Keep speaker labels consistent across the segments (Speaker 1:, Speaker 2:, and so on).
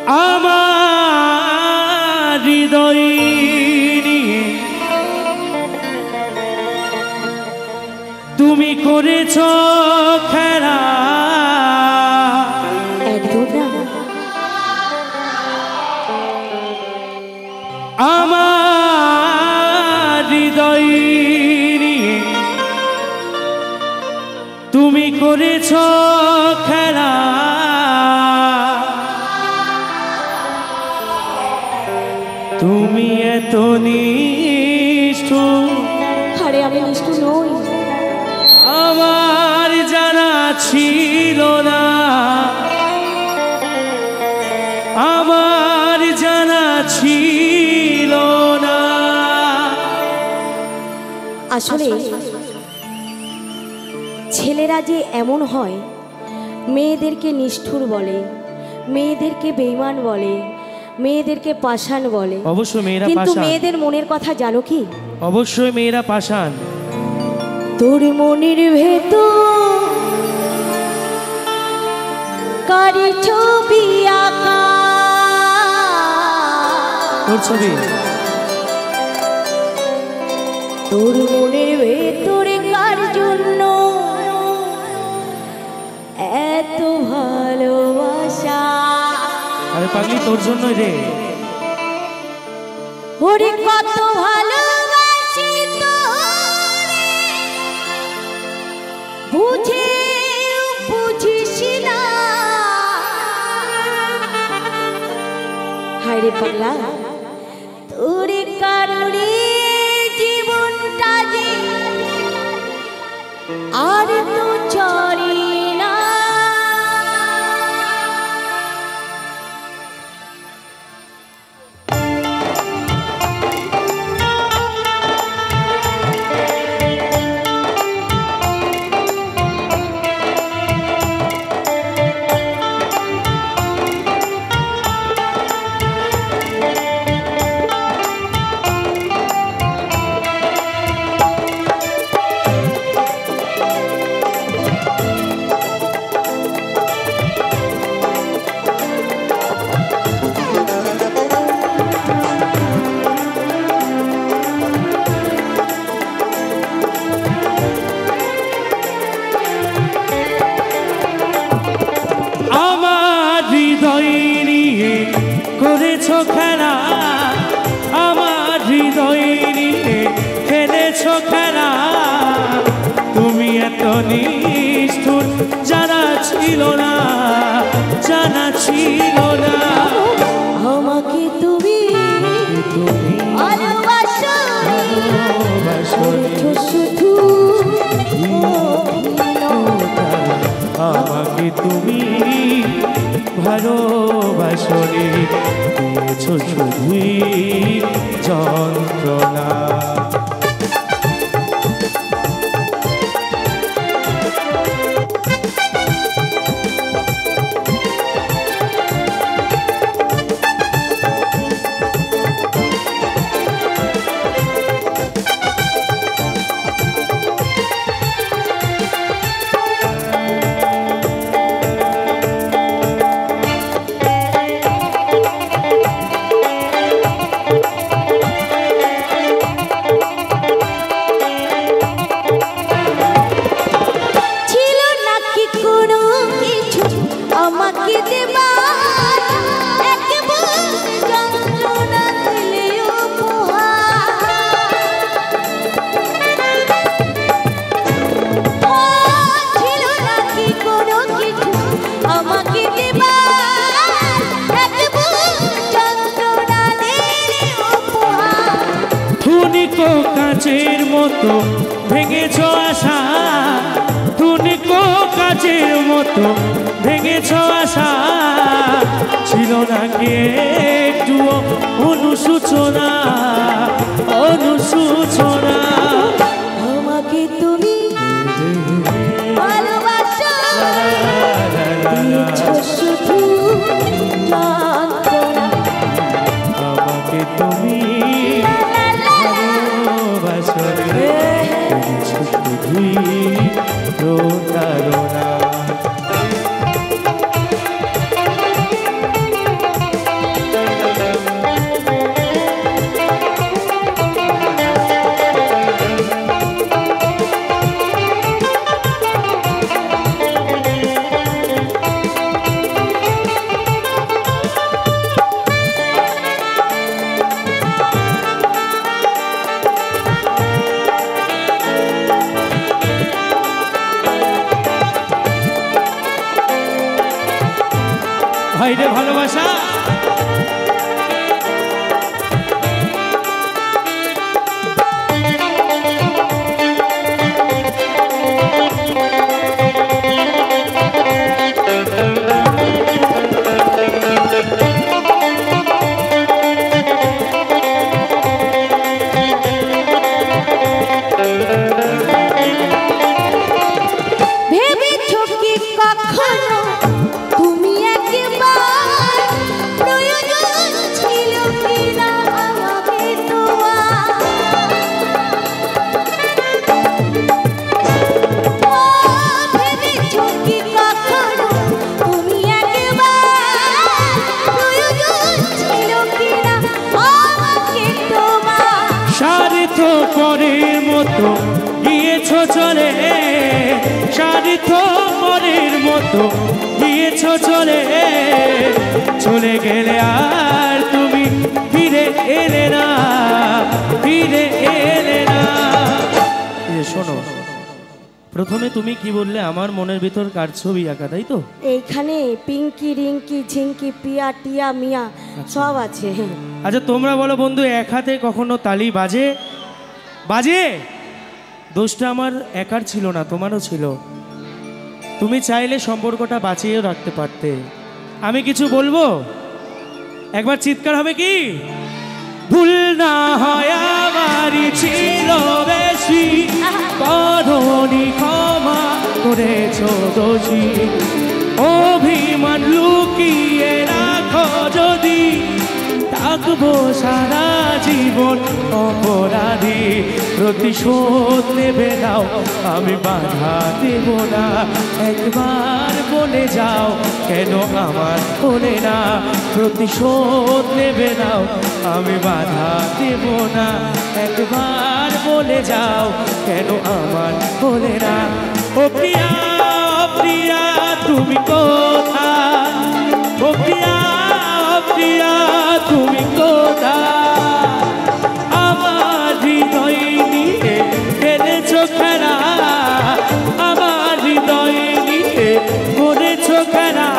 Speaker 1: আমার হৃদয় নিয়ে তুমি করেছ খেলা। আমার হৃদয় নিয়ে তুমি করেছ খেলা। তুমি এত নিষ্ঠুর।
Speaker 2: আরে আমি নিষ্ঠুর নই।
Speaker 1: আমার জানা ছিল না, আমার জানা ছিল না।
Speaker 2: আসলে ছেলেরা যে এমন হয়, মেয়েদেরকে নিষ্ঠুর বলে, মেয়েদেরকে বেঈমান বলে, মেয়েদেরকে পাষাণ বলে।
Speaker 1: অবশ্যই মেয়েরা
Speaker 2: কিন্তু
Speaker 1: পাষাণ।
Speaker 2: মেয়েদের মনের কথা জানো কি?
Speaker 1: অবশ্যই মেয়েরা পাষাণ।
Speaker 2: তোর মনের ভেতর কারি ছবি আঁকা,
Speaker 1: তোর ছবি।
Speaker 2: তোর মনের ভেতরে কার জন্য এত ভালোবাসা?
Speaker 1: আরে পাগলি তোর জন্যই রে।
Speaker 2: ওরে কত ভালোবাসি তোরে, বুঝে বুঝিস না। হায় রে পাগলা, তোরে কারণে জীবনটা যে আর তো চলে না।
Speaker 1: করেছ খেলা, আমার হৃদয় নিয়ে খেলেছ খেলা। তুমি এত নিষ্ঠুর জানা ছিল না, জানা ছিল না।
Speaker 2: আমাকে তুমি ভালোবাসো শুধু,
Speaker 1: আমাকে তুমি ভালোবাসরে দিয়েছ শুধুই যন্ত্রণা।
Speaker 2: আমাকে দেবার একবার যন্ত্রণা দিলে উপহার। ছিল নাকি কোনো কিছু আমাকে দেবার একবার যন্ত্রণা দিলে উপহার।
Speaker 1: ধুনিকো কাচের মতো ভেঙেছ আশা, ধুনিকো কাচের মতো ভেঙেছ আশা। ছিল নাকি একটুও অনুশোচনা, অনুশোচনা।
Speaker 2: আমাকে তুমি ভালোবাসো শুধু যন্ত্রণা।
Speaker 1: আমাকে তুমি ভালোবাসো শুধুই প্রতারণা। হয় রে ভালোবাসা।
Speaker 2: ভেবেছো কি কখনো তুমি একবার প্রয়োজন ছিল কিনা আমাকে তোমার? ও ভেবেছো কি কখনো তুমি একবার প্রয়োজন ছিল কিনা আমাকে তোমার?
Speaker 1: স্বার্থ পরের মতো গিয়েছো চলে, স্বার্থ পরের মতো গিয়েছো চলে, চলে গেলে আর তুমি ফিরে এলে না, ফিরে এলে না। শোনো, প্রথমে তুমি কি বললে? আমার মনের ভিতর কার ছবি আঁকা, তাই তো?
Speaker 2: এইখানে পিঙ্কি রিঙ্কি ঝিঙ্কি পিয়া টিয়া মিয়া সব আছে।
Speaker 1: আচ্ছা তোমরা বলো বন্ধু, এক হাতে কখনো তালি বাজে? বাজে? দোষটা আমার একার ছিল না, তোমারও ছিল। তুমি চাইলে সম্পর্কটা বাঁচিয়েও রাখতে পারতে। আমি কিছু বলবো, একবার চিৎকার হবে কি? ভুল না হয় আমারই ছিল বেশি, করনি ক্ষমা করেছো দোষী, অভিমান লুকিয়ে রাখো যদি, থাকবো সারা জীবন অপরাধী। প্রতিশোধ নেবে নাও, আমি বাধা দেব না, একবার বলে যাও কেন আমার বলে না। প্রতিশোধ নেবে নাও, আমি বাধা দেব না, একবার বলে যাও কেন আমার বলে না। ও প্রিয়া, ও প্রিয়া তুমি কোথায়? ও প্রিয়া, ও প্রিয়া তুমি কোথায়? আমার হৃদয় নিয়ে খেলেছো খেলা, আমার হৃদয় নিয়ে করেছো খেলা।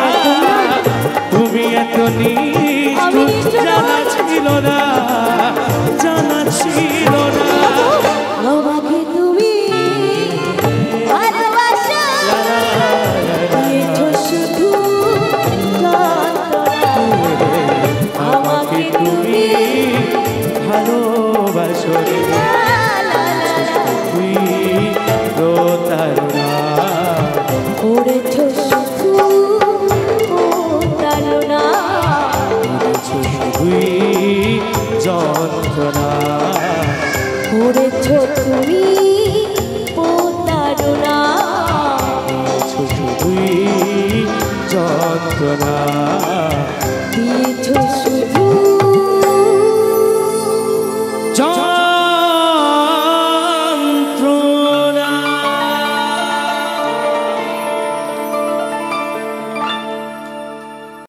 Speaker 1: তুমি এত নিষ্ঠুর জানা ছিল না, জানা ছিল না।
Speaker 2: আমাকে তুমি ভালোবাসা দিয়েছো শুধু যন্ত্রণা।
Speaker 1: আমাকে তুমি ভালোবাসো রে, তুই প্রতারণা
Speaker 2: করেছো শুধু প্রতারণা।
Speaker 1: করেছো শুধুই যন্ত্রণা,
Speaker 2: করেছো তুমি প্রতারণা।
Speaker 1: করেছো শুধুই যন্ত্রণা।
Speaker 2: দিয়েছো শুধু